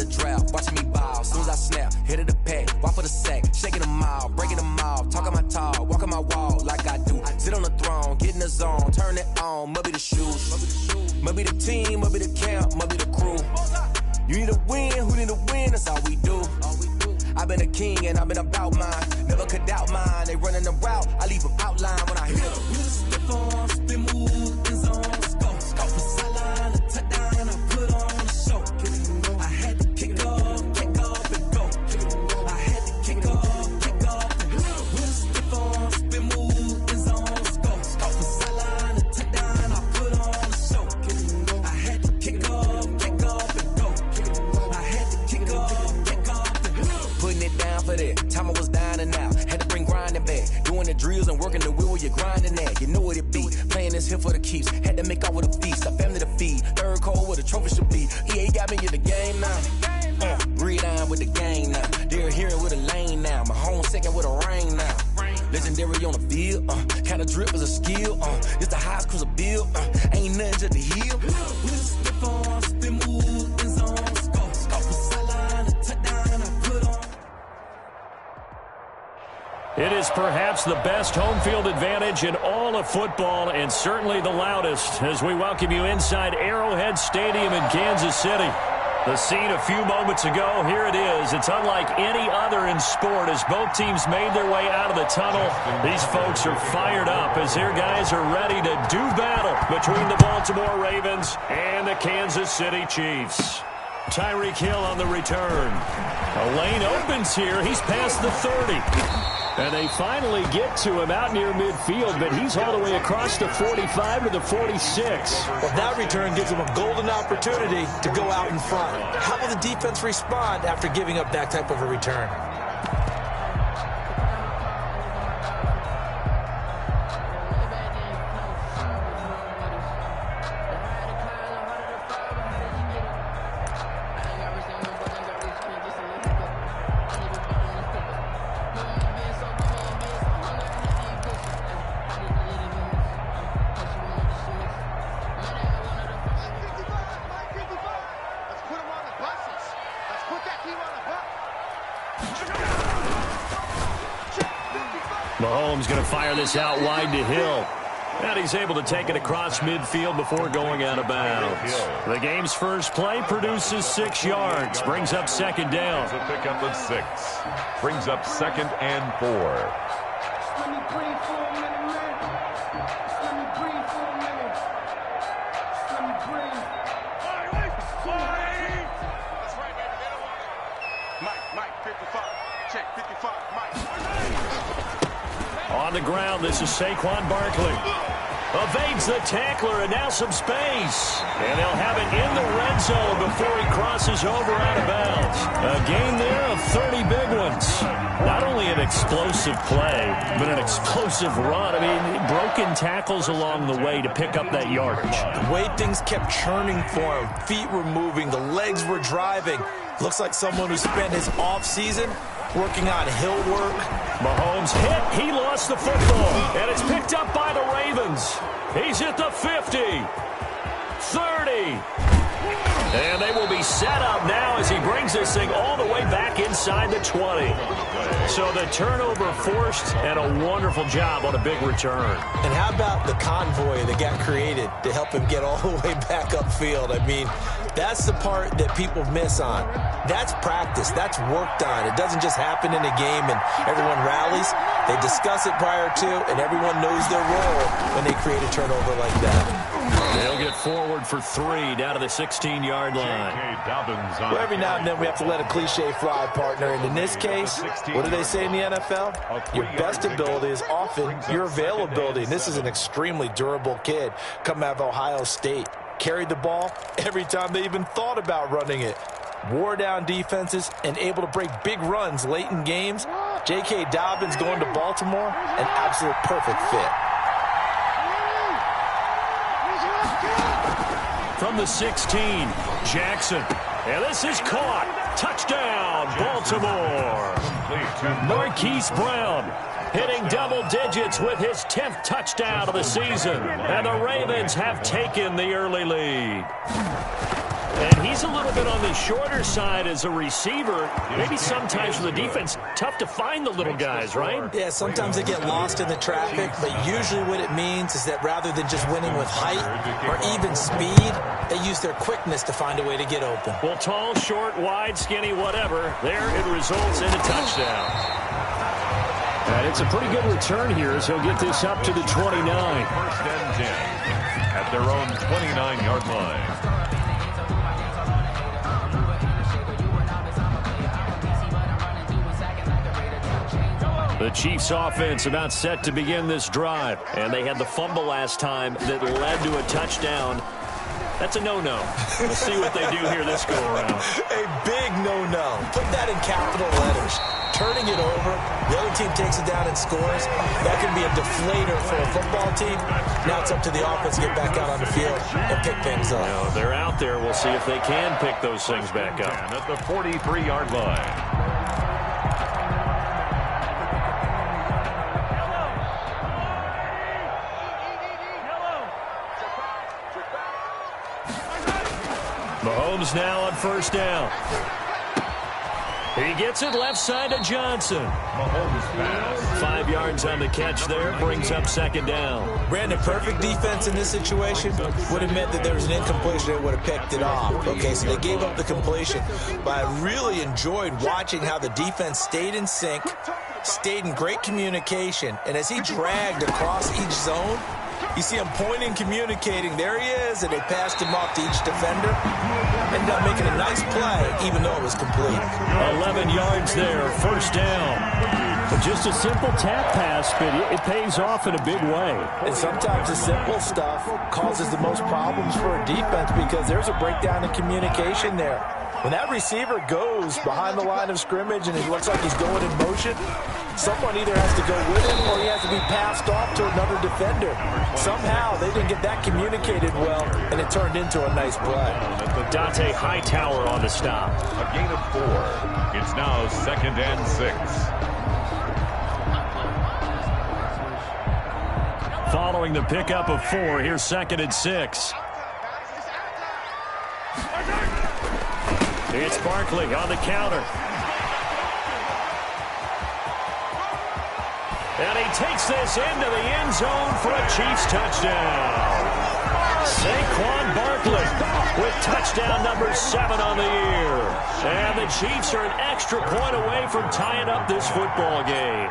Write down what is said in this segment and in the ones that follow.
the drought, watching me ball. Soon as I snap, hit of the pack, walk for the sack, shaking them all, breaking them off, talking my talk, walking my wall like I do. Sit on the throne, get in the zone, turn it on, must be the shoes, must be the team, must be the camp, must be the crew. You need a win, who need a win? That's all we do. I've been a king and I've been about mine. Never could doubt mine. They running the route. I leave them outline when I hit them. Stiff on, spin move, in zone, scope. Scope for sideline, a touchdown, I put on the show. I had to kick off and go. I had to kick off and go. Stiff on, spin move, in zone, scope. Scope for sideline, a touchdown, I put on the show. I had to kick off and go. I had to kick off. Putting it down for that. Time I was down and out. Had to bring grinding back. Doing the drills and working the wheel where you're grinding at. You know what it be. Playing this here for the keeps. Had to make off with a feast. A family to feed. Third cold where the trophy should be. EA got me in the game now. Breed on with the game now. They're hearing with a lane now. My home second with a rain now. Legendary on the field. Kind of drip is a skill. It's the highest cruiser bill. Ain't nothing just the heel. Stiff on, spin move, in zone, scope. Scope for sideline, a touchdown, I put on. It is perhaps the best home field advantage in all of football and certainly the loudest as we welcome you inside Arrowhead Stadium in Kansas City. The scene a few moments ago, here it is. It's unlike any other in sport as both teams made their way out of the tunnel. These folks are fired up as their guys are ready to do battle between the Baltimore Ravens and the Kansas City Chiefs. Tyreek Hill on the return. A lane opens here. He's past the 30. And they finally get to him out near midfield, but he's all the way across the 45 to the 46. Well, that return gives him a golden opportunity to go out in front. How will the defense respond after giving up that type of a return? Mahomes going to fire this out wide to Hill. And he's able to take it across midfield before going out of bounds. The game's first play produces 6 yards. Brings up second down. A pickup of 6. Brings up 2nd and 4. On the ground, this is Saquon Barkley. Evades the tackler, and now some space. And they'll have it in the red zone before he crosses over out of bounds. A gain there of 30 big ones. Not only an explosive play, but an explosive run. I mean, broken tackles along the way to pick up that yardage. The way things kept churning for him, feet were moving, the legs were driving. Looks like someone who spent his offseason working on hill work. Mahomes hit. He lost the football. And it's picked up by the Ravens. He's at the 50. 30. And they will be set up now as he brings this thing all the way back inside the 20. So the turnover forced and a wonderful job on a big return. And how about the convoy that got created to help him get all the way back upfield? I mean, that's the part that people miss on. That's practice. That's worked on. It doesn't just happen in a game and everyone rallies. They discuss it prior to, and everyone knows their role when they create a turnover like that. They'll get forward for 3 down to the 16-yard line. Well, every now and then we have to let a cliche fly, partner. And in this case, what do they say in the NFL? Your best ability is often your availability. And this is an extremely durable kid coming out of Ohio State. Carried the ball every time they even thought about running it. Wore down defenses and able to break big runs late in games. J.K. Dobbins going to Baltimore, an absolute perfect fit. From the 16, Jackson. And this is caught. Touchdown, Baltimore. Marquise Brown hitting double digits with his 10th touchdown of the season. And the Ravens have taken the early lead. And he's a little bit on the shorter side as a receiver. Maybe sometimes for the defense, tough to find the little guys, right? Yeah, sometimes they get lost in the traffic, but usually what it means is that rather than just winning with height or even speed, they use their quickness to find a way to get open. Well, tall, short, wide, skinny, whatever. There it results in a touchdown. And it's a pretty good return here as he'll get this up to the 29. First and 10 at their own 29-yard line. The Chiefs offense about set to begin this drive. And they had the fumble last time that led to a touchdown. That's a no-no. We'll see what they do here this go-around. A big no-no. Put that in capital letters. Turning it over, the other team takes it down and scores. That can be a deflator for a football team. Now it's up to the offense to get back out on the field and pick things up. No, they're out there. We'll see if they can pick those things back up. And at the 43-yard line. Mahomes now on first down. He gets it left side to Johnson. Mahomes pass. 5 yards on the catch there, brings up second down. Brandon, perfect defense in this situation would have meant that there was an incompletion that would have picked it off. Okay, so they gave up the completion. But I really enjoyed watching how the defense stayed in sync, stayed in great communication, and as he dragged across each zone, you see him pointing, communicating. There he is, and they passed him off to each defender. Ended up making a nice play, even though it was complete. 11 yards there, first down. But just a simple tap pass, but it pays off in a big way. And sometimes the simple stuff causes the most problems for a defense because there's a breakdown in communication there. When that receiver goes behind the line of scrimmage and it looks like he's going in motion, someone either has to go with him or he has to be passed off to another defender. Somehow they didn't get that communicated well, and it turned into a nice play. Dante Hightower on the stop. A gain of 4. It's now second and 6. Following the pickup of 4, here's second and 6. It's Barkley on the counter. And he takes this into the end zone for a Chiefs touchdown. Saquon Barkley with touchdown number 7 on the year. And the Chiefs are an extra point away from tying up this football game.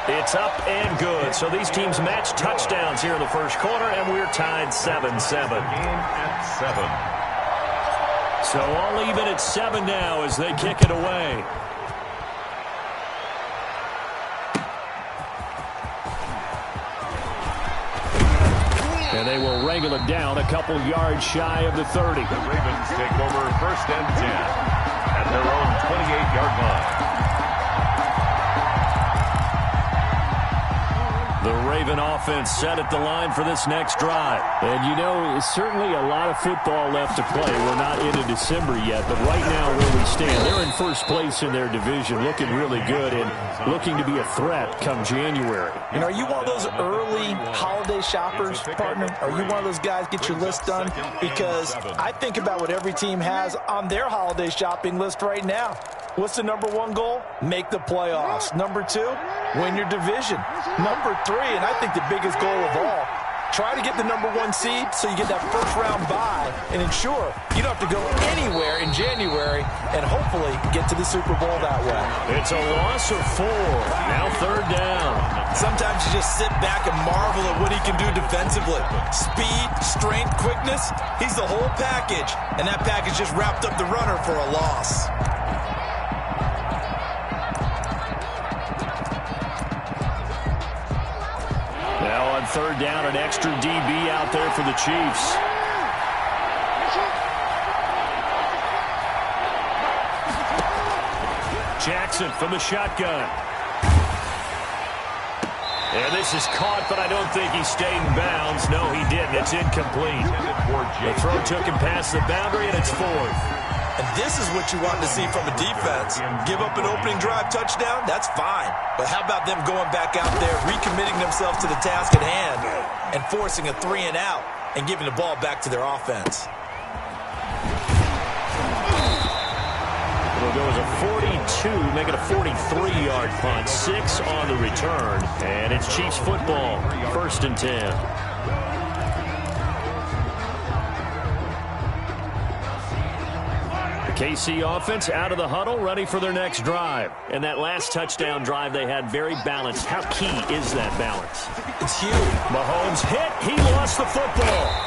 It's up and good. So these teams match touchdowns here in the first quarter, and we're tied 7-7. Game at 7. So all even at 7 now as they kick it away. And they will wrangle it down a couple yards shy of the 30. The Ravens take over first and 10 at their own 28-yard line. The Raven offense set at the line for this next drive. And, you know, certainly a lot of football left to play. We're not into December yet, but right now where we stand, they're in first place in their division, looking really good and looking to be a threat come January. And are you one of those early holiday shoppers, partner? Are you one of those guys get your list done? Because I think about what every team has on their holiday shopping list right now. What's the number 1 goal? Make the playoffs. Number 2, win your division. Number 3, and I think the biggest goal of all, try to get the number 1 seed so you get that first-round bye and ensure you don't have to go anywhere in January and hopefully get to the Super Bowl that way. It's a loss of 4. Now third down. Sometimes you just sit back and marvel at what he can do defensively. Speed, strength, quickness, he's the whole package. And that package just wrapped up the runner for a loss. Now on third down, an extra DB out there for the Chiefs. Jackson from the shotgun. And this is caught, but I don't think he stayed in bounds. No, he didn't. It's incomplete. The throw took him past the boundary, and it's 4th. And this is what you want to see from a defense. Give up an opening drive touchdown, that's fine. But how about them going back out there, recommitting themselves to the task at hand, and forcing a 3-and-out? and giving the ball back to their offense. It'll go as a 42, make it a 43-yard punt. 6 on the return, and it's Chiefs football. 1st and 10. KC offense out of the huddle, ready for their next drive. And that last touchdown drive they had very balanced. How key is that balance? It's huge. Mahomes hit. He lost the football.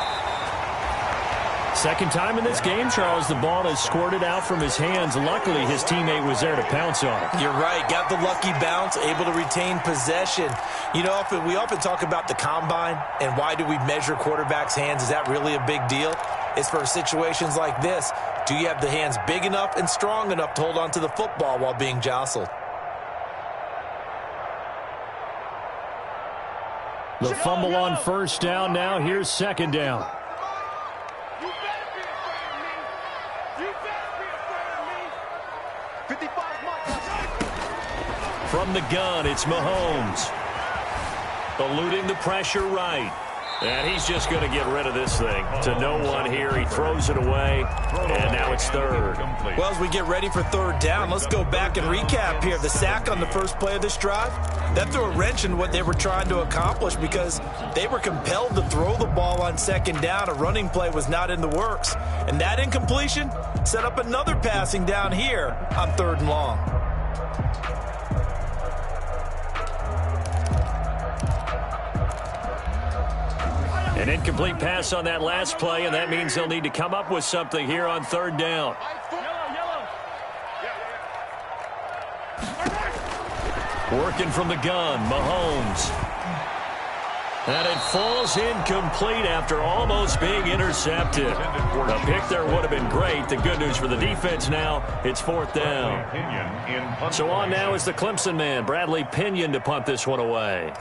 Second time in this game, Charles, the ball has squirted out from his hands. Luckily, his teammate was there to pounce on it. You're right. Got the lucky bounce, able to retain possession. You know, we often talk about the combine and why do we measure quarterbacks' hands. Is that really a big deal? It's for situations like this. Do you have the hands big enough and strong enough to hold on to the football while being jostled? The fumble on 1st down. Now here's 2nd down. From the gun, it's Mahomes. Eluding the pressure right. And he's just going to get rid of this thing. To no one here. He throws it away. And now it's 3rd. Well, as we get ready for 3rd down, let's go back and recap here. The sack on the first play of this drive, that threw a wrench in what they were trying to accomplish because they were compelled to throw the ball on 2nd down. A running play was not in the works. And that incompletion set up another passing down here on 3rd and long. An incomplete pass on that last play, and that means they'll need to come up with something here on 3rd down. Working from the gun, Mahomes. And it falls incomplete after almost being intercepted. The pick there would have been great. The good news for the defense now, it's 4th down. So on now is the Clemson man, Bradley Pinion, to punt this one away.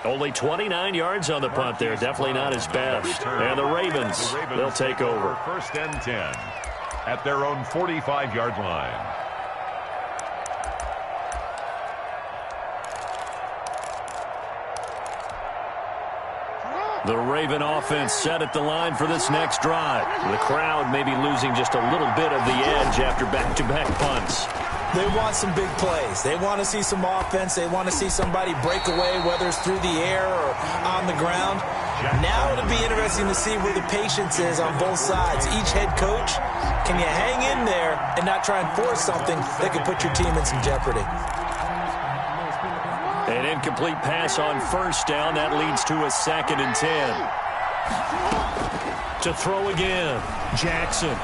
Only 29 yards on the punt there. Definitely not his best. And the Ravens, they'll take over. 1st and 10 at their own 45-yard line. The Raven offense set at the line for this next drive. The crowd may be losing just a little bit of the edge after back-to-back punts. They want some big plays. They want to see some offense. They want to see somebody break away, whether it's through the air or on the ground. Now it'll be interesting to see where the patience is on both sides. Each head coach, can you hang in there and not try and force something that could put your team in some jeopardy? An incomplete pass on 1st down. That leads to a 2nd and 10. To throw again, Jackson.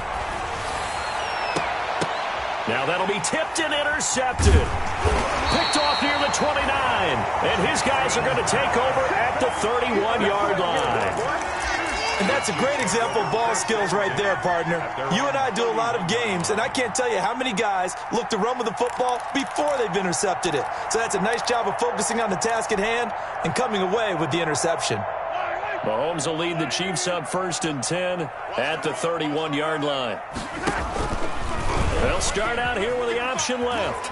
Now that'll be tipped and intercepted. Picked off near the 29. And his guys are going to take over at the 31-yard line. And that's a great example of ball skills right there, partner. You and I do a lot of games, and I can't tell you how many guys look to run with the football before they've intercepted it. So that's a nice job of focusing on the task at hand and coming away with the interception. Mahomes will lead the Chiefs up 1st and 10 at the 31-yard line. They'll start out here with the option left.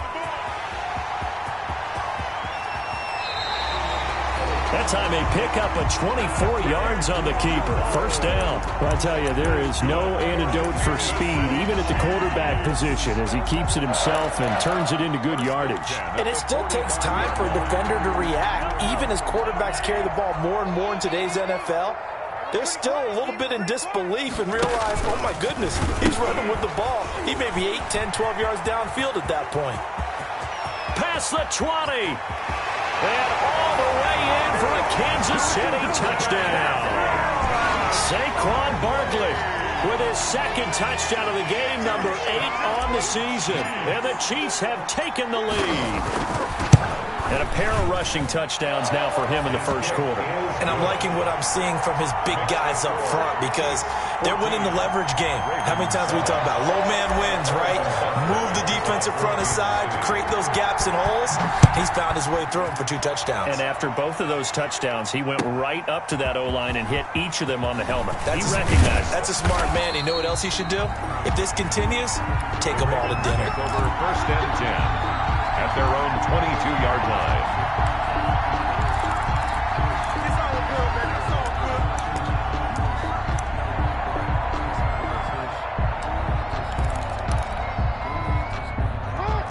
That time they pick up a 24 yards on the keeper. 1st down. Well, I tell you, there is no antidote for speed, even at the quarterback position, as he keeps it himself and turns it into good yardage. And it still takes time for a defender to react. Even as quarterbacks carry the ball more and more in today's NFL, they're still a little bit in disbelief and realize, oh my goodness, he's running with the ball. He may be 8, 10, 12 yards downfield at that point. Past the 20. And all the way in for a Kansas City touchdown. Saquon Barkley with his 2nd touchdown of the game, number 8 on the season. And the Chiefs have taken the lead. And a pair of rushing touchdowns now for him in the first quarter. And I'm liking what I'm seeing from his big guys up front because they're winning the leverage game. How many times we talk about low man wins, right? Move the defensive front aside, create those gaps and holes. He's found his way through them for 2 touchdowns. And after both of those touchdowns, he went right up to that O-line and hit each of them on the helmet. He recognized. That's a smart man. You know what else he should do? If this continues, take them all to dinner. Over first and 10 at their own 22-yard line.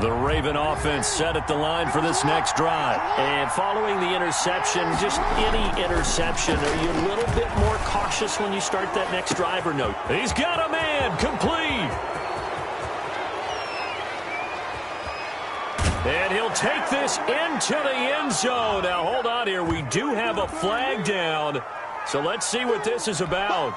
The Raven offense set at the line for this next drive. And following the interception, just any interception, are you a little bit more cautious when you start that next drive or no? He's got a man, complete. And he'll take this into the end zone. Now, hold on here. We do have a flag down. So let's see what this is about.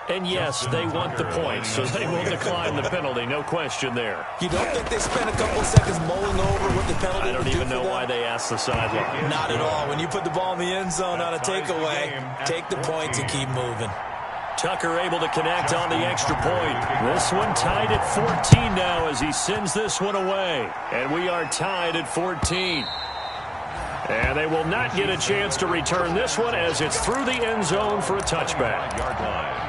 And, yes, they want the points, so they will decline the penalty. No question there. You don't think they spent a couple seconds mulling over what the penalty I don't even know why they asked the sideline. Not at all. When you put the ball in the end zone on a takeaway, take the points and keep moving. Tucker able to connect on the extra point. This one tied at 14 now as he sends this one away. And we are tied at 14. And they will not get a chance to return this one as it's through the end zone for a touchback. Yard line.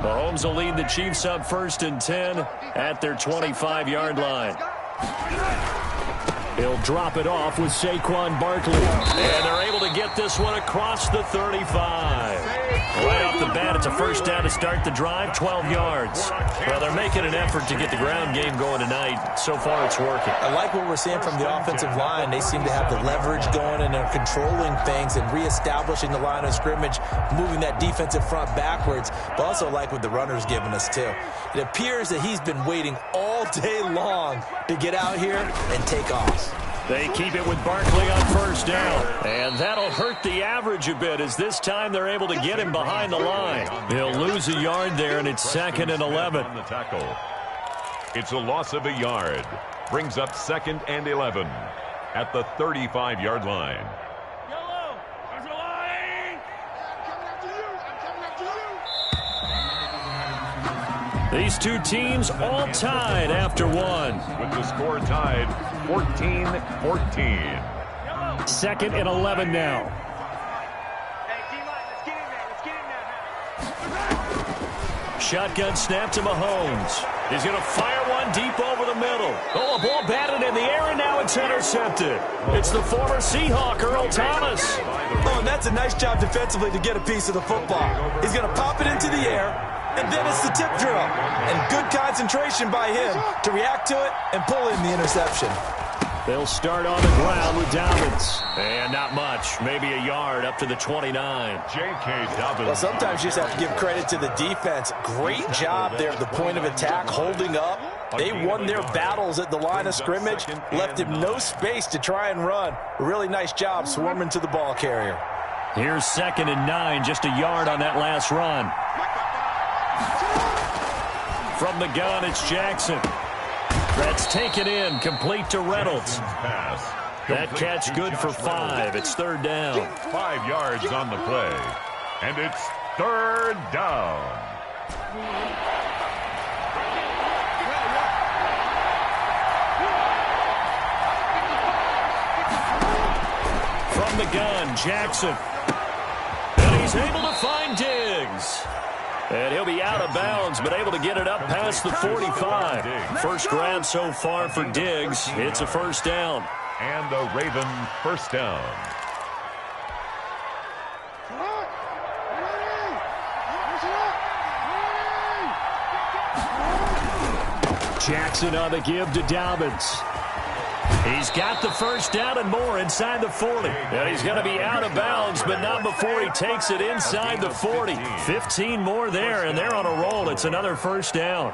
Mahomes will lead the Chiefs up 1st and 10 at their 25-yard line. He'll drop it off with Saquon Barkley. And they're able to get this one across the 35. Right off the bat, it's a first down to start the drive, 12 yards. Well, they're making an effort to get the ground game going tonight. So far, it's working. I like what we're seeing from the offensive line. They seem to have the leverage going, and they're controlling things and reestablishing the line of scrimmage, moving that defensive front backwards, but also like what the runner's giving us, too. It appears that he's been waiting all day long to get out here and take off. They keep it with Barkley on first down. And that'll hurt the average a bit as this time they're able to get him behind the line. He'll lose a yard there, and it's 2nd and 11. On the tackle. It's a loss of a yard. Brings up 2nd and 11 at the 35-yard line. These two teams all tied after one. With the score tied 14-14. 2nd and 11 now. Shotgun snap to Mahomes. He's going to fire one deep over the middle. Oh, a ball batted in the air, and now it's intercepted. It's the former Seahawk, Earl Thomas. Oh, and that's a nice job defensively to get a piece of the football. He's going to pop it into the air. And then it's the tip drill. And good concentration by him to react to it and pull in the interception. They'll start on the ground with Dobbins. And not much. Maybe a yard up to the 29. J.K. Dobbins. Well, sometimes you just have to give credit to the defense. Great job there at the point of attack, holding up. They won their battles at the line of scrimmage, left him no space to try and run. A really nice job swarming to the ball carrier. Here's 2nd and 9, just a yard on that last run. From the gun, it's Jackson. That's taken in, complete to Reynolds. That catch good for 5. It's 3rd down. 5 yards on the play. And it's 3rd down. From the gun, Jackson. And he's able to find Diggs. And he'll be out of bounds, but able to get it up past the 45. First grab so far for Diggs. It's a first down. And a Raven first down. Jackson on the give to Dobbins. He's got the first down and more inside the 40. And he's going to be out of bounds, but not before he takes it inside the 40. 15 more there, and they're on a roll. It's another first down.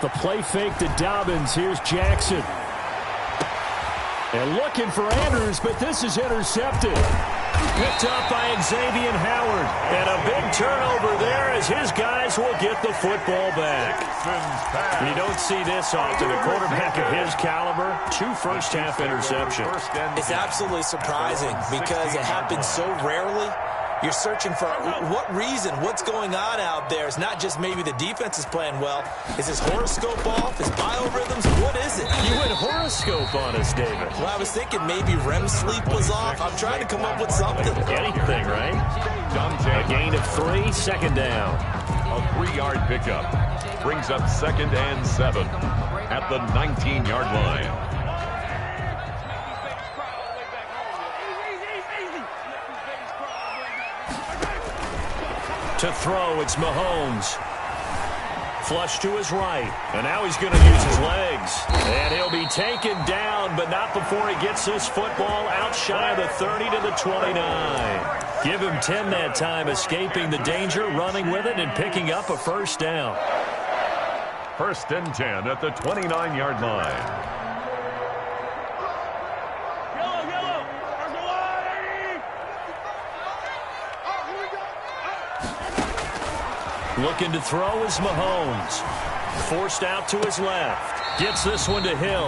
Off the play fake to Dobbins, here's Jackson. And looking for Andrews, but this is intercepted. Picked up by Xavier Howard. And a big turnover there as his guys will get the football back. You don't see this often. A quarterback of his caliber, 2 first-half interceptions. It's absolutely surprising because it happens so rarely. You're searching for what reason, what's going on out there. It's not just maybe the defense is playing well. Is his horoscope off? His biorhythms? What is it? You went horoscope on us, David. Well, I was thinking maybe REM sleep was off. I'm trying to come up with something. Anything, right? A gain of 3, second down. A 3-yard pickup. Brings up 2nd and 7 at the 19-yard line. To throw, it's Mahomes. Flush to his right. And now he's going to use his legs. And he'll be taken down, but not before he gets this football out shy of the 30 to the 29. Give him 10 that time, escaping the danger, running with it, and picking up a first down. 1st and 10 at the 29-yard line. Looking to throw is Mahomes. Forced out to his left. Gets this one to Hill.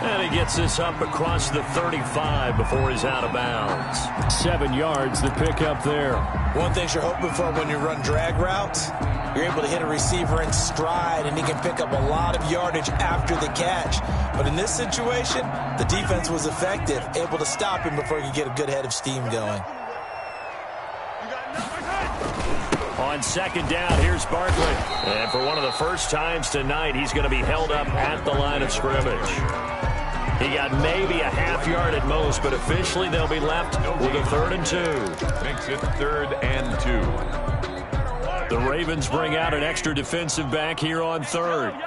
And he gets this up across the 35 before he's out of bounds. 7 yards, the pickup there. One thing you're hoping for when you run drag routes, you're able to hit a receiver in stride, and he can pick up a lot of yardage after the catch. But in this situation, the defense was effective, able to stop him before he could get a good head of steam going. On 2nd down, here's Barkley. And for one of the first times tonight, he's going to be held up at the line of scrimmage. He got maybe a half yard at most, but officially they'll be left with a 3rd and 2. Makes it 3rd and 2. The Ravens bring out an extra defensive back here on 3rd.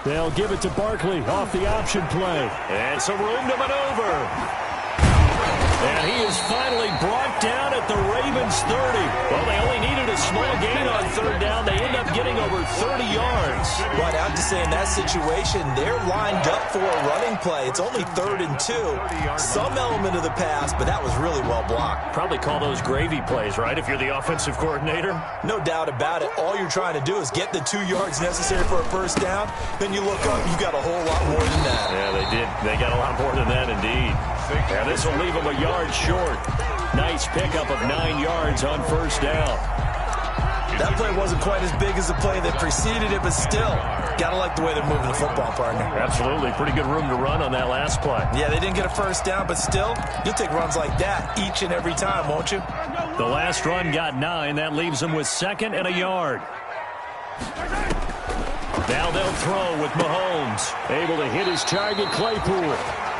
They'll give it to Barkley off the option play. And some room to maneuver. And he is finally brought down at the Ravens 30. Well, they only needed a small gain on 3rd down. They end up getting over 30 yards. Right, I have to say in that situation, they're lined up for a running play. It's only 3rd and 2. Some element of the pass, but that was really well blocked. Probably call those gravy plays, right, if you're the offensive coordinator? No doubt about it. All you're trying to do is get the 2 yards necessary for a first down. Then you look up, you got a whole lot more than that. Yeah, they did. They got a lot more than that, indeed. Yeah, this will leave them a yard short. Nice pickup of 9 yards on 1st down. That play wasn't quite as big as the play that preceded it, but still, got to like the way they're moving the football, partner. Absolutely. Pretty good room to run on that last play. Yeah, they didn't get a first down, but still, you'll take runs like that each and every time, won't you? The last run got 9. That leaves them with 2nd and a yard. Now they'll throw with Mahomes. Able to hit his target, Claypool.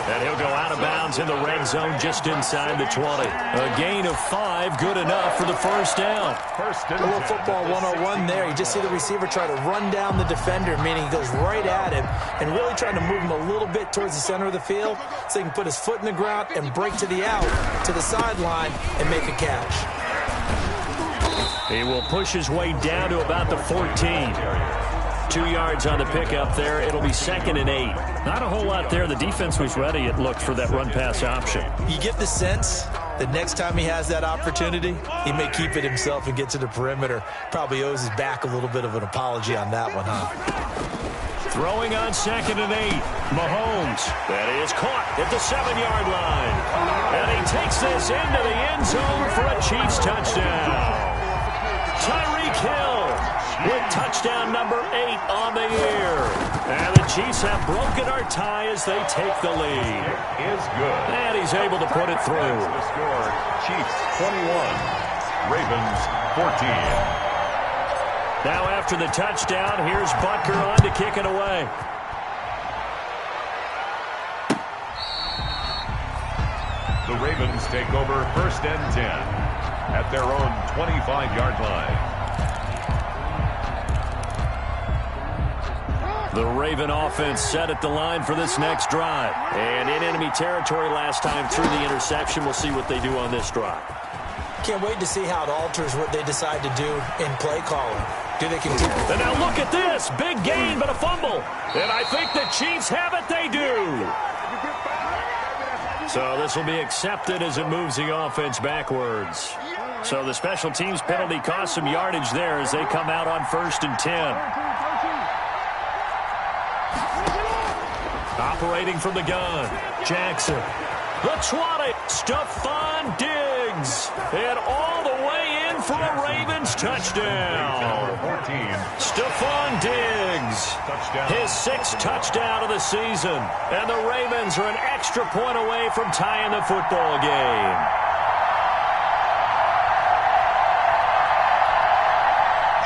And he'll go out of bounds in the red zone just inside the 20. A gain of 5, good enough for the first down. A little football 101 there. You just see the receiver try to run down the defender, meaning he goes right at him and really trying to move him a little bit towards the center of the field so he can put his foot in the ground and break to the out, to the sideline, and make a catch. He will push his way down to about the 14. 2 yards on the pickup there. It'll be 2nd and 8. Not a whole lot there. The defense was ready, it looked, for that run-pass option. You get the sense that next time he has that opportunity, he may keep it himself and get to the perimeter. Probably owes his back a little bit of an apology on that one, huh? Throwing on 2nd and 8. Mahomes. That is caught at the 7-yard line. And he takes this into the end zone for a Chiefs touchdown. Tyreek Hill with touchdown number 8 on the year. And the Chiefs have broken our tie as they take the lead. Is good. And he's able to put it through. The score, Chiefs 21, Ravens 14. Now after the touchdown, here's Butker on to kick it away. The Ravens take over 1st and 10 at their own 25-yard line. The Raven offense set at the line for this next drive. And in enemy territory last time through the interception. We'll see what they do on this drive. Can't wait to see how it alters what they decide to do in play calling. Do they continue? And now look at this. Big gain, but a fumble. And I think the Chiefs have it. They do. So this will be accepted as it moves the offense backwards. So the special teams penalty cost some yardage there as they come out on 1st and 10. Operating from the gun, Jackson. The 20, Stephon Diggs. And all the way in for a Ravens touchdown. 14. Stephon Diggs, his 6th touchdown of the season. And the Ravens are an extra point away from tying the football game.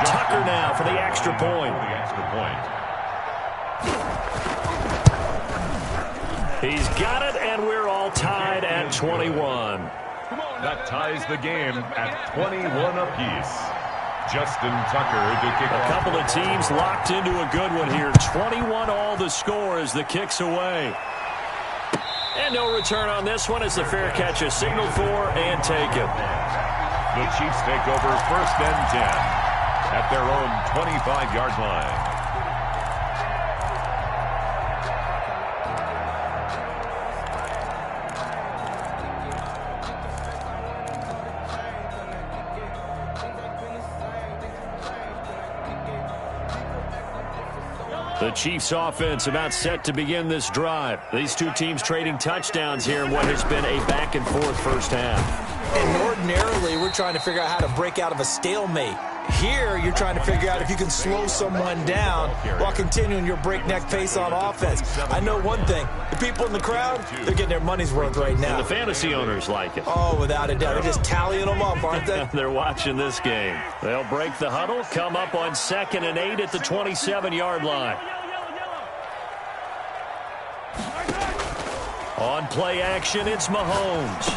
Tucker now for the extra point. He's got it, and we're all tied at 21. That ties the game at 21 apiece. Justin Tucker to kick off. A couple of teams locked into a good one here. 21 all the score as the kick's away. And no return on this one as the fair catch is signaled for and taken. The Chiefs take over 1st and 10 at their own 25-yard line. The Chiefs offense about set to begin this drive. These two teams trading touchdowns here in what has been a back-and-forth first half. And ordinarily, we're trying to figure out how to break out of a stalemate. Here, you're trying to figure out if you can slow someone down while continuing your breakneck pace on offense. I know one thing. The people in the crowd, they're getting their money's worth right now. And the fantasy owners like it. Oh, without a doubt. They're just tallying them up, aren't they? They're watching this game. They'll break the huddle, come up on 2nd and 8 at the 27-yard line. On play action, it's Mahomes.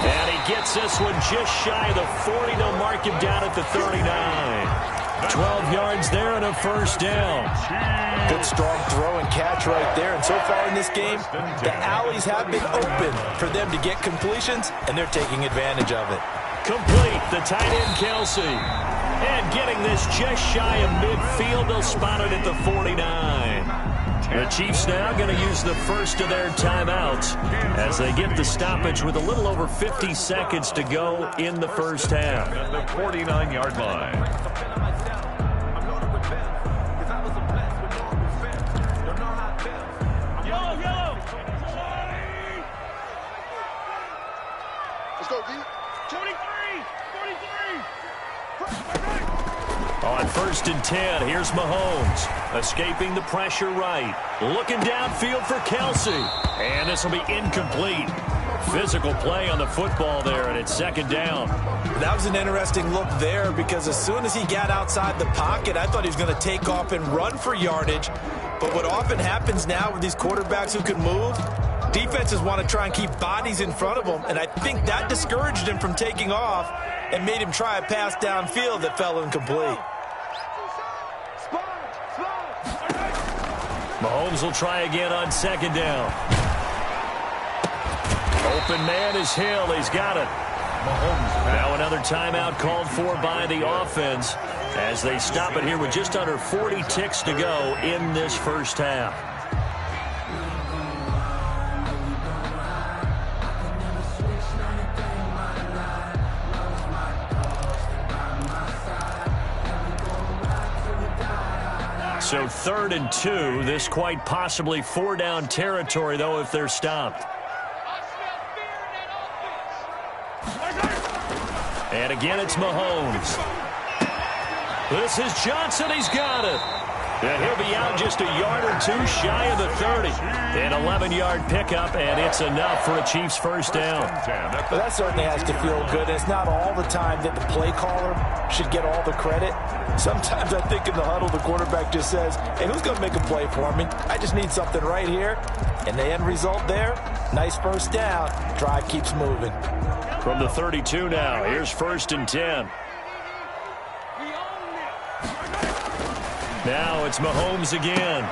And he gets this one just shy of the 40. They'll mark him down at the 39. 12 yards there and a first down. Good strong throw and catch right there. And so far in this game, the alleys have been open for them to get completions, and they're taking advantage of it. Complete, the tight end Kelsey. And getting this just shy of midfield, they'll spot it at the 49. The Chiefs now going to use the first of their timeouts as they get the stoppage with a little over 50 seconds to go in the first half. At the 49-yard line. Let's go, D. 23. On 1st and 10, here's Mahomes. Escaping the pressure right. Looking downfield for Kelsey. And this will be incomplete. Physical play on the football there, and it's 2nd down. That was an interesting look there because as soon as he got outside the pocket, I thought he was going to take off and run for yardage. But what often happens now with these quarterbacks who can move, defenses want to try and keep bodies in front of them, and I think that discouraged him from taking off and made him try a pass downfield that fell incomplete. Mahomes will try again on 2nd down. Open man is Hill. He's got it. Mahomes. Now another timeout called for by the offense as they stop it here with just under 40 ticks to go in this first half. So 3rd and 2, this quite possibly 4-down territory, though, if they're stopped. And again, it's Mahomes. This is Johnson. He's got it. And he'll be out just a yard or two shy of the 30. An 11-yard pickup, and it's enough for a Chiefs first down. Well, that certainly has to feel good. It's not all the time that the play caller should get all the credit. Sometimes I think in the huddle, the quarterback just says, hey, who's going to make a play for me? I just need something right here. And the end result there, nice first down. Drive keeps moving. From the 32 now, here's 1st and 10. Now it's Mahomes again.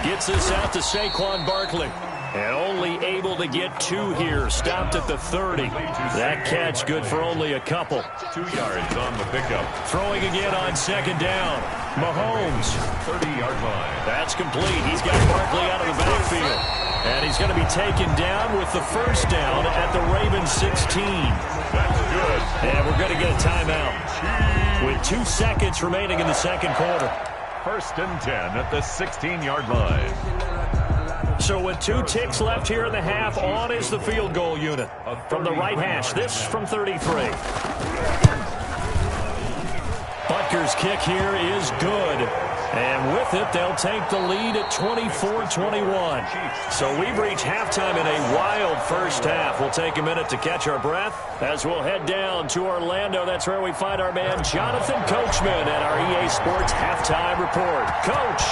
Gets this out to Saquon Barkley. And only able to get 2 here. Stopped at the 30. That catch good for only a couple. 2 yards on the pickup. Throwing again on second down. Mahomes. 30-yard line. That's complete. He's got Barkley out of the backfield. And he's going to be taken down with the first down at the Ravens 16. That's good. And we're going to get a timeout with 2 seconds remaining in the second quarter. 1st and 10 at the 16-yard line. So with 2 ticks left here in the half, on is the field goal unit. From the right hash, this from 33. Butker's kick here is good. And with it, they'll take the lead at 24-21. So we've reached halftime in a wild first half. We'll take a minute to catch our breath as we'll head down to Orlando. That's where we find our man Jonathan Coachman at our EA Sports Halftime Report. Coach,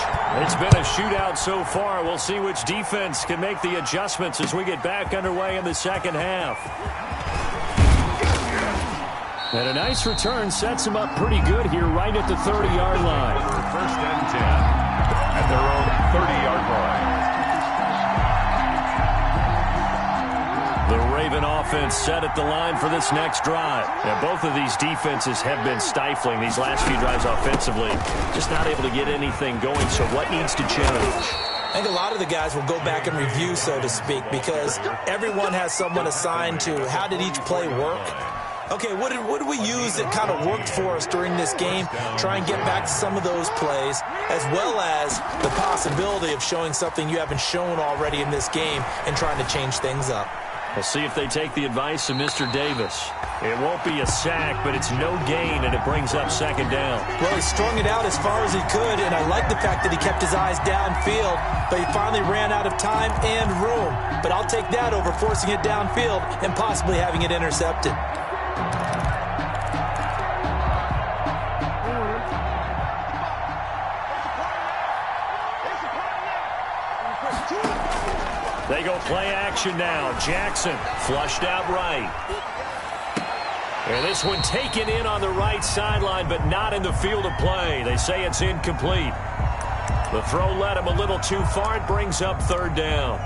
it's been a shootout so far. We'll see which defense can make the adjustments as we get back underway in the second half. And a nice return sets them up pretty good here right at the 30-yard line. 1st and 10 at their own 30-yard line. The Raven offense set at the line for this next drive. Now, both of these defenses have been stifling these last few drives offensively. Just not able to get anything going, so what needs to change? I think a lot of the guys will go back and review, so to speak, because everyone has someone assigned to how did each play work. Okay, what did we use that kind of worked for us during this game? Try and get back to some of those plays, as well as the possibility of showing something you haven't shown already in this game and trying to change things up. We'll see if they take the advice of Mr. Davis. It won't be a sack, but it's no gain, and it brings up second down. Well, he strung it out as far as he could, and I like the fact that he kept his eyes downfield, but he finally ran out of time and room. But I'll take that over forcing it downfield and possibly having it intercepted. They go play action now. Jackson flushed out right. And this one taken in on the right sideline, but not in the field of play. They say it's incomplete. The throw led him a little too far. It brings up third down.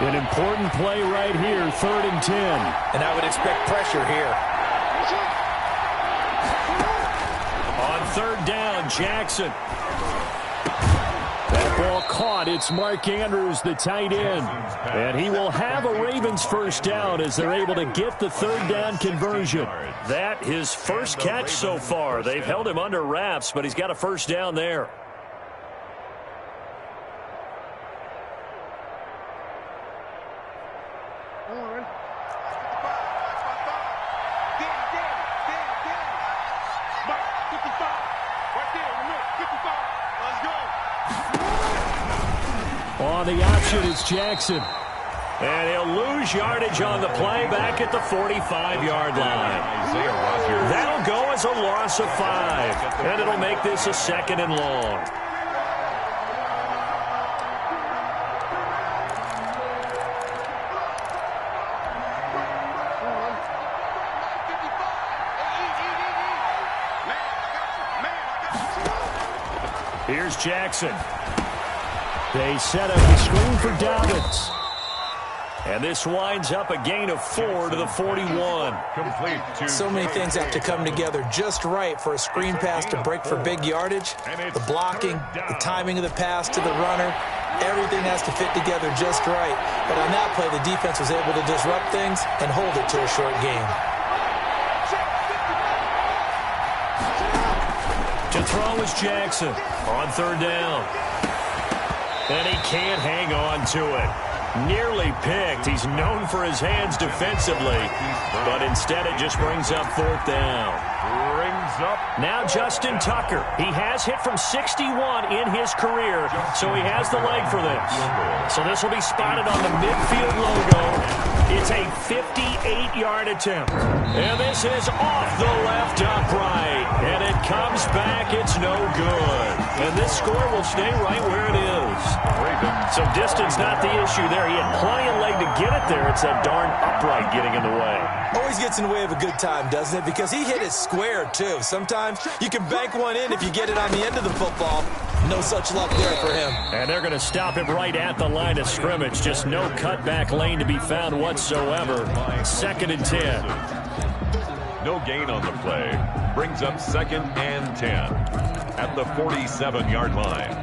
An important play right here, 3rd and 10. And I would expect pressure here. On 3rd down, Jackson. That ball caught. It's Mark Andrews, the tight end. And he will have a Ravens first down as they're able to get the 3rd down conversion. That his first catch so far. They've held him under wraps, but he's got a first down there. On the option is Jackson. And he'll lose yardage on the play back at the 45-yard line. That'll go as a loss of 5. And it'll make this a 2nd and long. Here's Jackson. They set up the screen for Dobbins. And this winds up a gain of 4 to the 41. So many things have to come together just right for a screen pass to break for big yardage. The blocking, the timing of the pass to the runner, everything has to fit together just right. But on that play, the defense was able to disrupt things and hold it to a short game. To throw is Jackson on 3rd down. And he can't hang on to it. Nearly picked. He's known for his hands defensively, but instead it just brings up 4th down. Now Justin Tucker. He has hit from 61 in his career, so he has the leg for this. So this will be spotted on the midfield logo. It's a 58-yard attempt. And this is off the left upright. And it comes back. It's no good. And this score will stay right where it is. So distance not the issue there. He had plenty of leg to get it there, it's that darn upright getting in the way. Always gets in the way of a good time, doesn't it? Because he hit it square, too. Sometimes you can bank one in if you get it on the end of the football. No such luck there for him. And they're going to stop him right at the line of scrimmage. Just no cutback lane to be found whatsoever. 2nd and 10. No gain on the play. Brings up 2nd and 10 at the 47-yard line.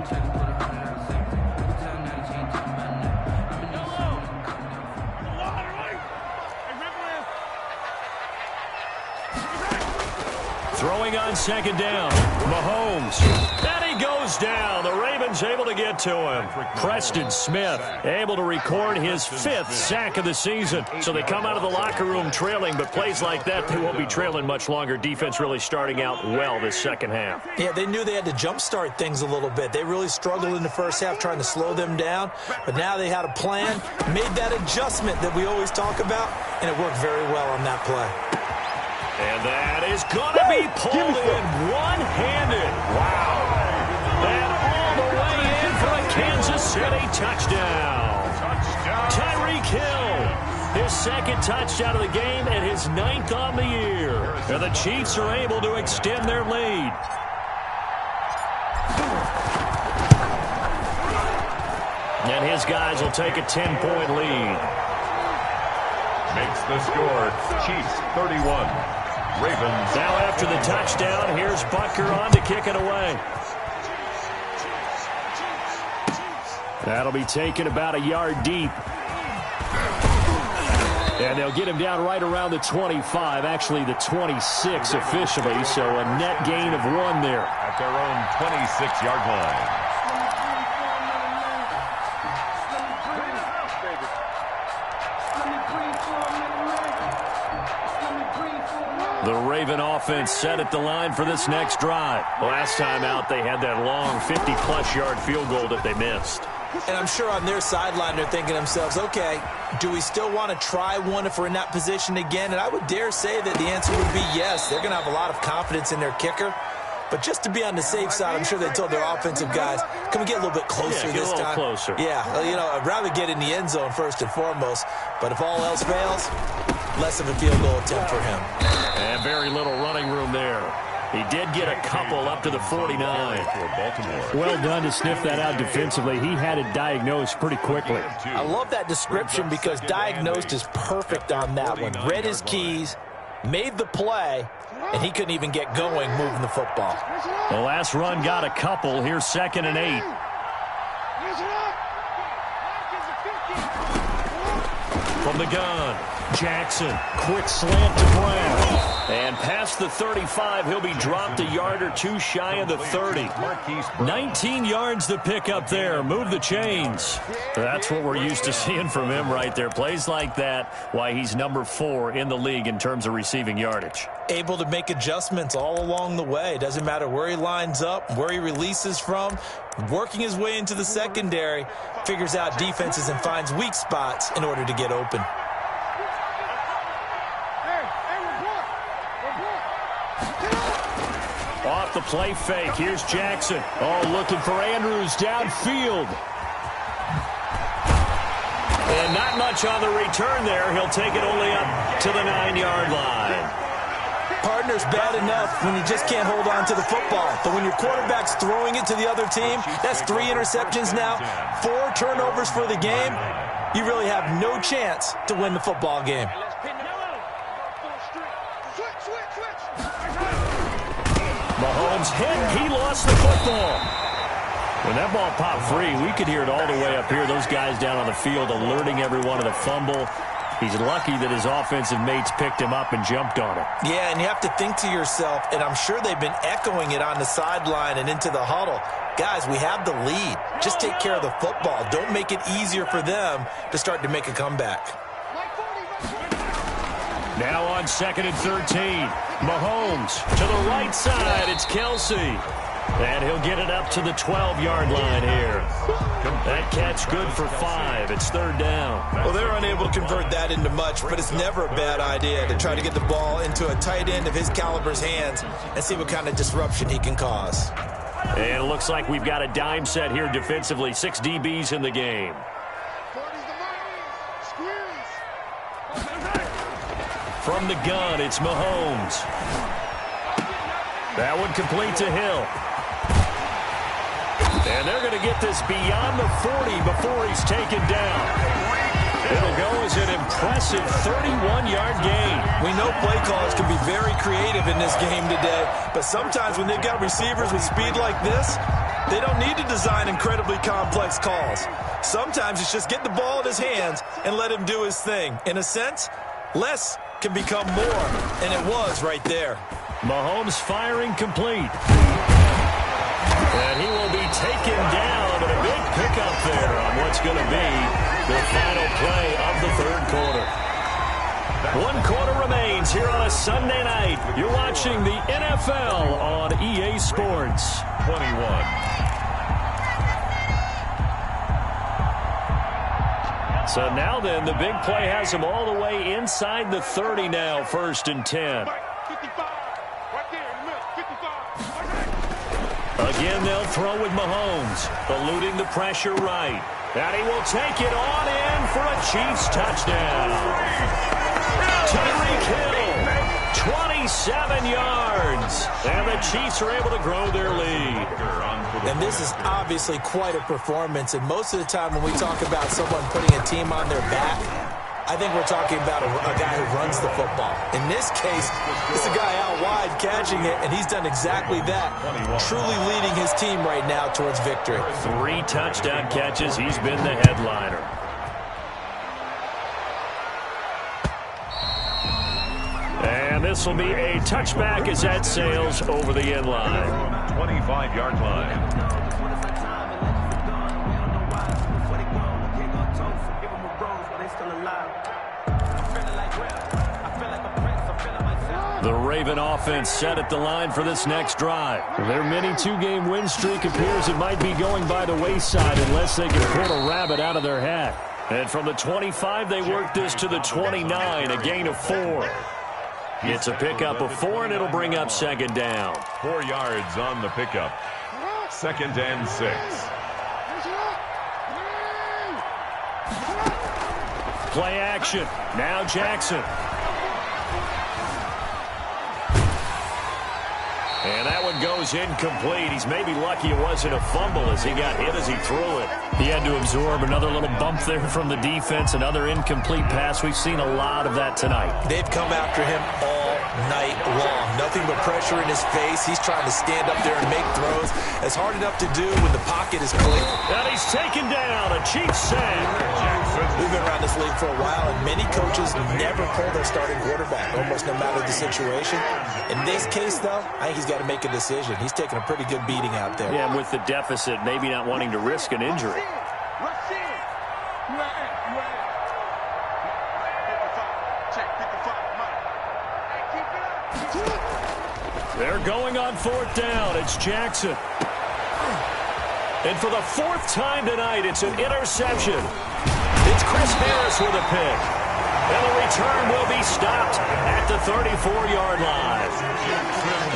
Throwing on 2nd down. Mahomes. And he goes down. The Ravens able to get to him. Preston Smith able to record his 5th sack of the season. So they come out of the locker room trailing, but plays like that, they won't be trailing much longer. Defense really starting out well this second half. Yeah, they knew they had to jumpstart things a little bit. They really struggled in the first half trying to slow them down, but now they had a plan, made that adjustment that we always talk about, and it worked very well on that play. And that is going to be pulled in one-handed. Wow. And all the way in for a Kansas City touchdown. Tyreek Hill, his 2nd touchdown of the game and his 9th on the year. And the Chiefs are able to extend their lead. And his guys will take a 10-point lead. Makes the score Chiefs 31. Ravens. Now after the touchdown, here's Butker on to kick it away. That'll be taken about a yard deep. And they'll get him down right around the 25, actually the 26 officially, so a net gain of 1 there. At their own 26-yard line. The Raven offense set at the line for this next drive. Last time out, they had that long 50-plus yard field goal that they missed. And I'm sure on their sideline they're thinking to themselves, okay, do we still want to try one if we're in that position again? And I would dare say that the answer would be yes. They're going to have a lot of confidence in their kicker. But just to be on the safe side, I'm sure they told their offensive guys, can we get a little bit closer this time? Closer. Yeah, you know, I'd rather get in the end zone first and foremost. But if all else fails, less of a field goal attempt for him. And very little running room there. He did get a couple up to the 49. Well done to sniff that out defensively. He had it diagnosed pretty quickly. I love that description because diagnosed is perfect on that one. Read his keys, made the play, and he couldn't even get going moving the football. The last run got a couple. Here's 2nd and 8. From the gun, Jackson, quick slant to Brown. And past the 35, he'll be dropped a yard or 2 shy of the 30. 19 yards to pick up there. Move the chains. That's what we're used to seeing from him right there. Plays like that, why he's number 4 in the league in terms of receiving yardage. Able to make adjustments all along the way. Doesn't matter where he lines up, where he releases from. Working his way into the secondary, figures out defenses and finds weak spots in order to get open. Off the play fake. Here's Jackson. Oh, looking for Andrews downfield. And not much on the return there. He'll take it only up to the 9-yard line. Partner's bad enough when you just can't hold on to the football. But when your quarterback's throwing it to the other team, that's 3 interceptions now, 4 turnovers for the game. You really have no chance to win the football game. Mahomes hit. He lost the football. When that ball popped free, we could hear it all the way up here. Those guys down on the field alerting everyone of the fumble. He's lucky that his offensive mates picked him up and jumped on it. Yeah, and you have to think to yourself, and I'm sure they've been echoing it on the sideline and into the huddle. Guys, we have the lead. Just take care of the football. Don't make it easier for them to start to make a comeback. Now on 2nd and 13. Mahomes to the right side. It's Kelsey. And he'll get it up to the 12-yard line here. That catch good for 5. It's 3rd down. Well, they're unable to convert that into much, but it's never a bad idea to try to get the ball into a tight end of his caliber's hands and see what kind of disruption he can cause. And it looks like we've got a dime set here defensively. 6 DBs in the game. From the gun, it's Mahomes. That one complete to Hill. And they're going to get this beyond the 40 before he's taken down. It'll go as an impressive 31-yard gain. We know play callers can be very creative in this game today, but sometimes when they've got receivers with speed like this, they don't need to design incredibly complex calls. Sometimes it's just get the ball in his hands and let him do his thing. In a sense, less can become more, and it was right there. Mahomes firing complete. And he will be taken down, but a big pickup there on what's going to be the final play of the third quarter. 1 quarter remains here on a Sunday night. You're watching the NFL on EA Sports. 21. So now then, the big play has him all the way inside the 30 now, 1st and 10. Again, they'll throw with Mahomes, eluding the pressure right. And he will take it on in for a Chiefs touchdown. Tyreek Hill, 27 yards. And the Chiefs are able to grow their lead. And this is obviously quite a performance. And most of the time when we talk about someone putting a team on their back, I think we're talking about a guy who runs the football. In this case, it's a guy out wide catching it, and he's done exactly that, truly leading his team right now towards victory. 3 touchdown catches. He's been the headliner. And this will be a touchback as that sails over the end line. 25-yard line. The Raven offense set at the line for this next drive. Their mini 2-game win streak appears it might be going by the wayside unless they can pull a rabbit out of their hat. And from the 25, they work this to the 29, a gain of 4. It's a pickup of 4, and it'll bring up 2nd down. 4 yards on the pickup. 2nd and 6. Play action. Now Jackson. And that one goes incomplete. He's maybe lucky it wasn't a fumble as he got hit as he threw it. He had to absorb another little bump there from the defense, another incomplete pass. We've seen a lot of that tonight. They've come after him all night long. Nothing but pressure in his face. He's trying to stand up there and make throws. It's hard enough to do when the pocket is clean. And he's taken down. A Chiefs sack. We've been around this league for a while, and many coaches never pull their starting quarterback, almost no matter the situation. In this case, though, I think he's got to make a decision. He's taking a pretty good beating out there. Yeah, with the deficit, maybe not wanting to risk an injury. They're going on 4th down. It's Jackson. And for the 4th time tonight, it's an interception. It's Chris Harris with a pick. And the return will be stopped at the 34-yard line.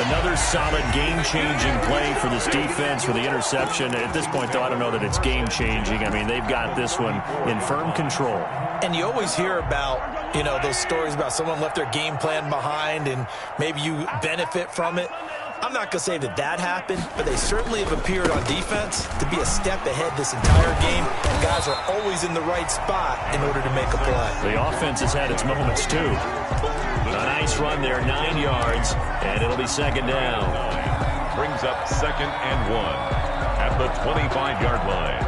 Another solid game-changing play for this defense for the interception. At this point, though, I don't know that it's game-changing. I mean, they've got this one in firm control. And you always hear about, you know, those stories about someone left their game plan behind and maybe you benefit from it. I'm not going to say that that happened, but they certainly have appeared on defense to be a step ahead this entire game. Guys are always in the right spot in order to make a play. The offense has had its moments, too. A nice run there, 9 yards, and it'll be 2nd down. Brings up 2nd and 1 at the 25-yard line.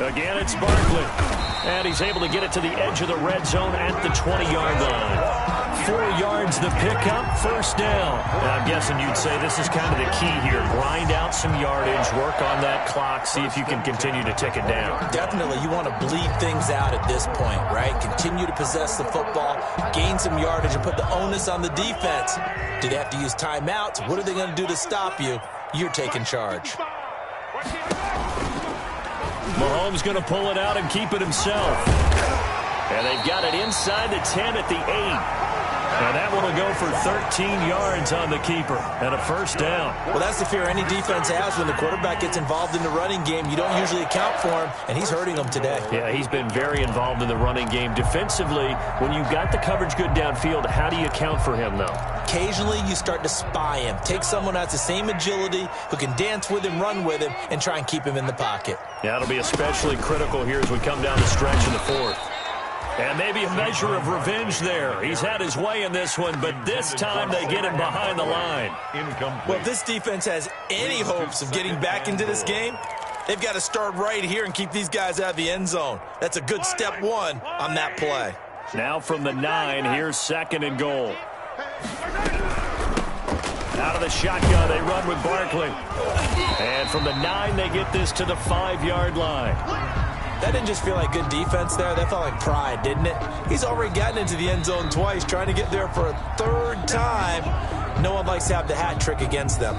Again, it's Barkley. And he's able to get it to the edge of the red zone at the 20-yard line. 4 yards the pickup, 1st down. And I'm guessing you'd say this is kind of the key here. Grind out some yardage, work on that clock, see if you can continue to tick it down. Definitely, you want to bleed things out at this point, right? Continue to possess the football, gain some yardage, and put the onus on the defense. Do they have to use timeouts? What are they going to do to stop you? You're taking charge. Mahomes going to pull it out and keep it himself. And they've got it inside the 10 at the 8. And that one will go for 13 yards on the keeper and a first down. Well, that's the fear any defense has when the quarterback gets involved in the running game. You don't usually account for him, and he's hurting them today. Yeah, he's been very involved in the running game. Defensively, when you've got the coverage good downfield, how do you account for him, though? Occasionally, you start to spy him. Take someone who has the same agility, who can dance with him, run with him, and try and keep him in the pocket. Yeah, it'll be especially critical here as we come down the stretch in the fourth. And maybe a measure of revenge there. He's had his way in this one, but this time they get him behind the line. Well, if this defense has any hopes of getting back into this game, they've got to start right here and keep these guys out of the end zone. That's a good step one on that play. Now from the 9, here's 2nd and goal. Out of the shotgun, they run with Barkley. And from the 9, they get this to the 5-yard line. That didn't just feel like good defense there. That felt like pride, didn't it? He's already gotten into the end zone twice, trying to get there for a 3rd time. No one likes to have the hat trick against them.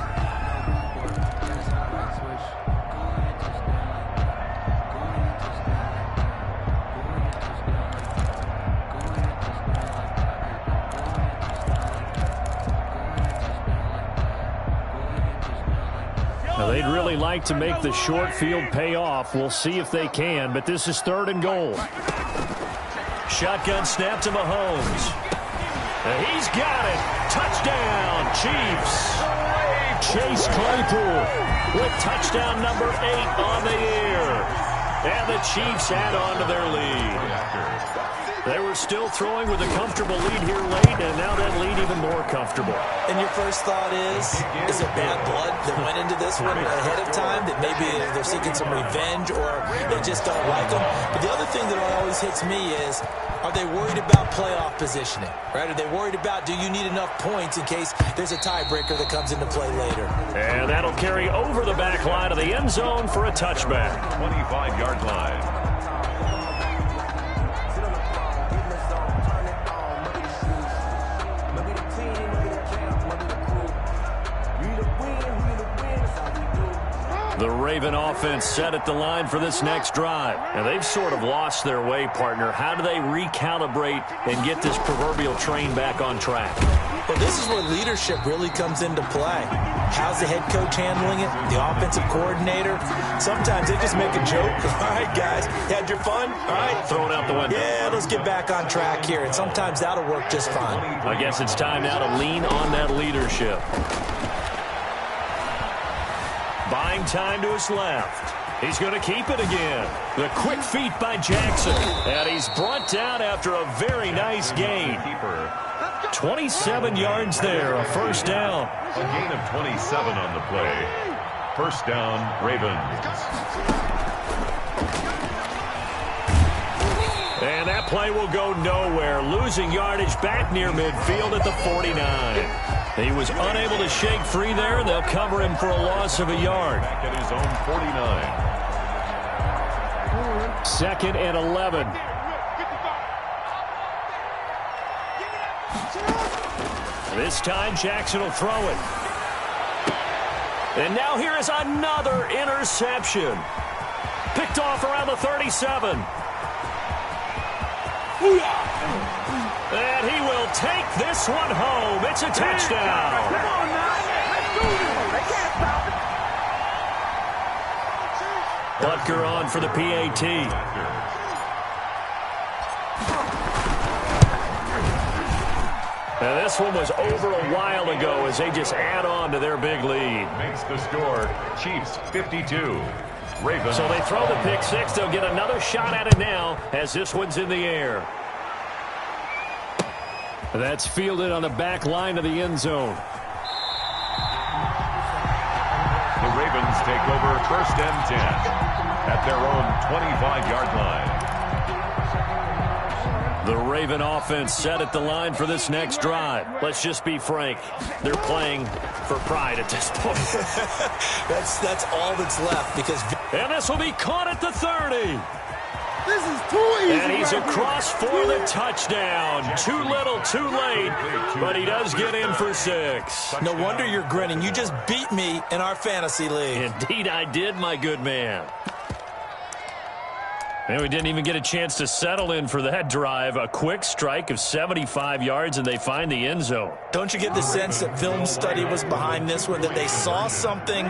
Now, they'd really like to make the short field pay off. We'll see if they can, but this is 3rd and goal. Shotgun snap to Mahomes. And he's got it. Touchdown, Chiefs. Chase Claypool with touchdown number 8 on the year. And the Chiefs add on to their lead. They were still throwing with a comfortable lead here late, and now that lead even more comfortable. And your first thought is there bad blood that went into this one ahead of time, that maybe they're seeking some revenge or they just don't like them? But the other thing that always hits me is, are they worried about playoff positioning? Right? Are they worried about, do you need enough points in case there's a tiebreaker that comes into play later? And that'll carry over the back line of the end zone for a touchback. 25-yard line. The Raven offense set at the line for this next drive. And they've sort of lost their way, partner. How do they recalibrate and get this proverbial train back on track? Well, this is where leadership really comes into play. How's the head coach handling it? The offensive coordinator? Sometimes they just make a joke. All right, guys, you had your fun? All right. Throw it out the window. Yeah, let's get back on track here. And sometimes that'll work just fine. I guess it's time now to lean on that leadership. Buying time to his left. He's going to keep it again. The quick feet by Jackson. And he's brought down after a very nice gain. 27 yards there, a first down. A gain of 27 on the play. First down, Ravens. And that play will go nowhere. Losing yardage back near midfield at the 49. He was unable to shake free there, and they'll cover him for a loss of a yard. Back at his own 49. 2nd and 11. This time, Jackson will throw it. And now here is another interception. Picked off around the 37. And he will take this one home. It's a touchdown. Come on now. Let's do this. They can't stop it. Butker on for the PAT. Now this one was over a while ago as they just add on to their big lead. Makes the score, Chiefs 52. Ravens. So they throw the pick six. They'll get another shot at it now as this one's in the air. That's fielded on the back line of the end zone. The Ravens take over 1st and 10 at their own 25-yard line. The Raven offense set at the line for this next drive. Let's just be frank. They're playing for pride at this point. That's all that's left because... And this will be caught at the 30. This is too easy. And he's right across here. for the touchdown. Too little, too late, but he does get in for 6. No wonder you're grinning. You just beat me in our fantasy league. Indeed I did, my good man. And we didn't even get a chance to settle in for that drive. A quick strike of 75 yards, and they find the end zone. Don't you get the sense that film study was behind this one, that they saw something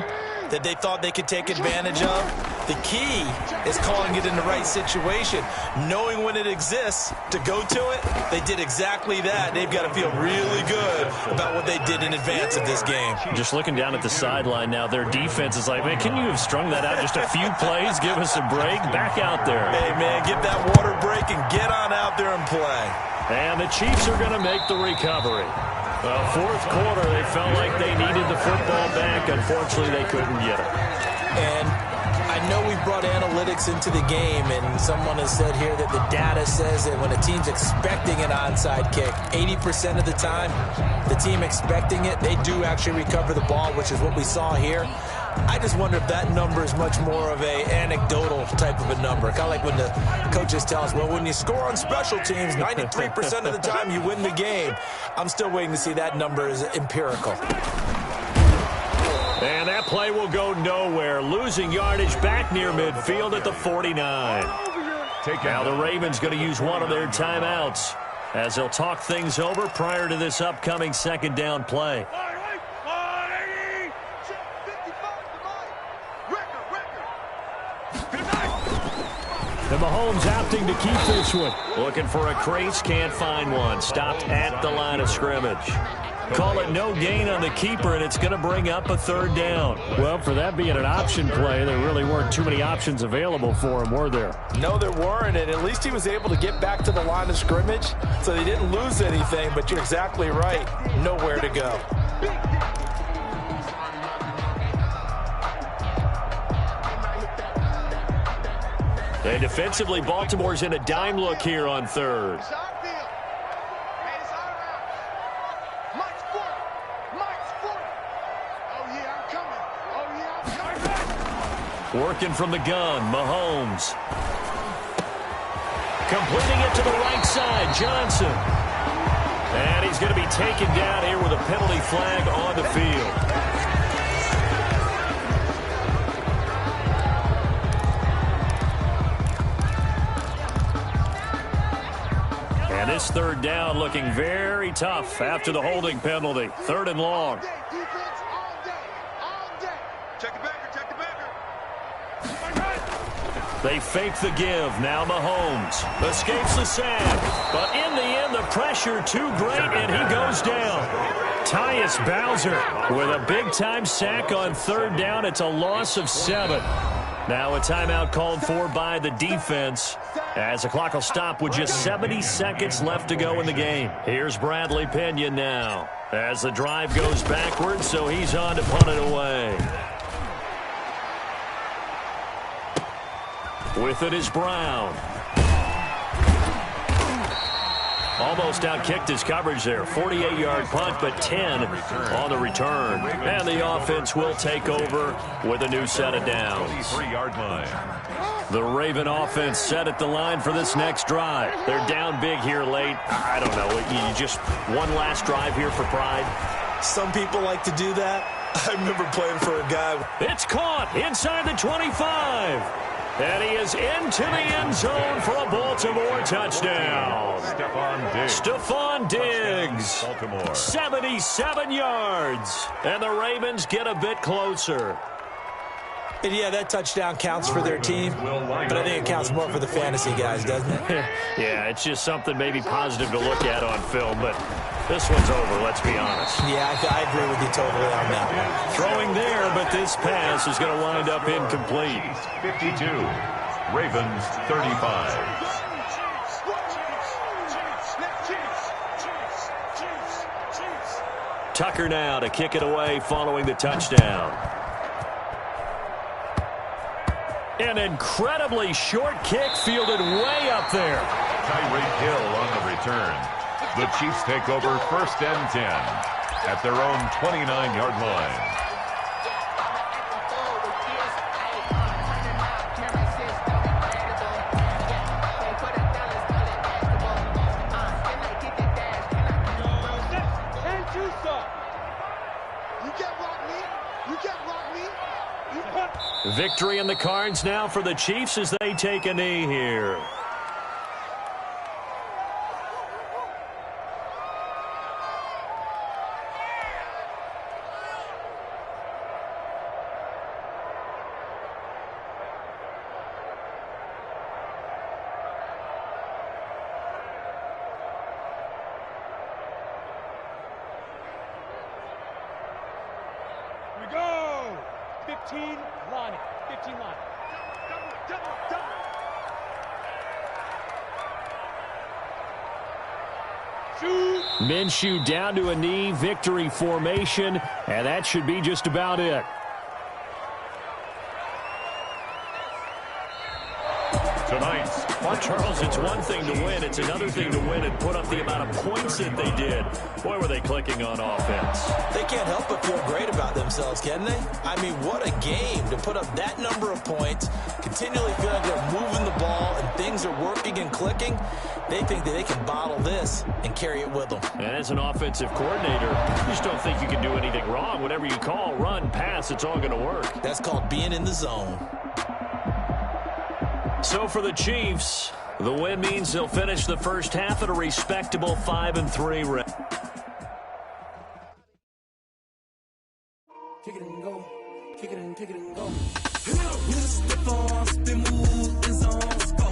that they thought they could take advantage of? The key is calling it in the right situation, knowing when it exists to go to it. They did exactly that. They've got to feel really good about what they did in advance of this game. Just looking down at the sideline now, their defense is like, man, can you have strung that out just a few plays? Give us a break. Back out there. Hey, man, get that water break and get on out there and play. And the Chiefs are going to make the recovery. Well, fourth quarter, they felt like they needed the football back. Unfortunately, they couldn't get it. And I know we brought analytics into the game, and someone has said here that the data says that when a team's expecting an onside kick, 80% of the time, the team expecting it, they do actually recover the ball, which is what we saw here. I just wonder if that number is much more of a anecdotal type of a number. Kind of like when the coaches tell us, well, when you score on special teams, 93% of the time you win the game. I'm still waiting to see that number is empirical. And that play will go nowhere. Losing yardage back near midfield at the 49. Now the Ravens going to use one of their timeouts as they'll talk things over prior to this upcoming second down play. And Mahomes opting to keep this one. Looking for a crease, can't find one. Stopped at the line of scrimmage. Call it no gain on the keeper, and it's going to bring up a third down. Well, for that being an option play, there really weren't too many options available for him, were there? No, there weren't, and at least he was able to get back to the line of scrimmage, so they didn't lose anything, but you're exactly right. Nowhere to go. And defensively, Baltimore's in a dime look here on third. Working from the gun, Mahomes. Completing it to the right side, Johnson. And he's going to be taken down here with a penalty flag on the field. And this third down looking very tough after the holding penalty. Third and long. They fake the give. Now Mahomes escapes the sack. But in the end, the pressure too great, and he goes down. Tyus Bowser with a big-time sack on third down. It's a loss of 7. Now a timeout called for by the defense as the clock will stop with just 70 seconds left to go in the game. Here's Bradley Pinion now as the drive goes backwards, so he's on to punt it away. With it is Brown. Almost outkicked his coverage there. 48-yard punt, but 10 on the return. And the offense will take over with a new set of downs. 3-yard line. The Raven offense set at the line for this next drive. They're down big here late. I don't know. You just one last drive here for pride. Some people like to do that. I remember playing for a guy. It's caught inside the 25. And he is into the end zone for a Baltimore touchdown. Stephon Diggs. Baltimore. 77 yards. And the Ravens get a bit closer. And yeah, that touchdown counts for their team, but I think it counts more for the fantasy guys, doesn't it? Yeah, it's just something maybe positive to look at on film, but this one's over, let's be honest. Yeah, I agree with you totally on that. Throwing there, but this pass is going to wind up incomplete. 52. Ravens 35. Tucker now to kick it away following the touchdown. An incredibly short kick fielded way up there. Tyreek Hill on the return. The Chiefs take over 1st and 10 at their own 29-yard line. Victory in the cards now for the Chiefs as they take a knee here. Here we go. 15 line. 15 line. Double. Shoot. Minshew down to a knee, victory formation, and that should be just about it. Tonight's Well, Charles, it's one thing to win. It's another thing to win and put up the amount of points that they did. Boy, were they clicking on offense. They can't help but feel great about themselves, can they? I mean, what a game to put up that number of points, continually feel like they're moving the ball and things are working and clicking. They think that they can bottle this and carry it with them. And as an offensive coordinator, you just don't think you can do anything wrong. Whatever you call, run, pass, it's all going to work. That's called being in the zone. So for the Chiefs, the win means they'll finish the first half at a respectable 5-3 record. Kick it and go. Kick it and go. With a stiff arm, spin move is on score.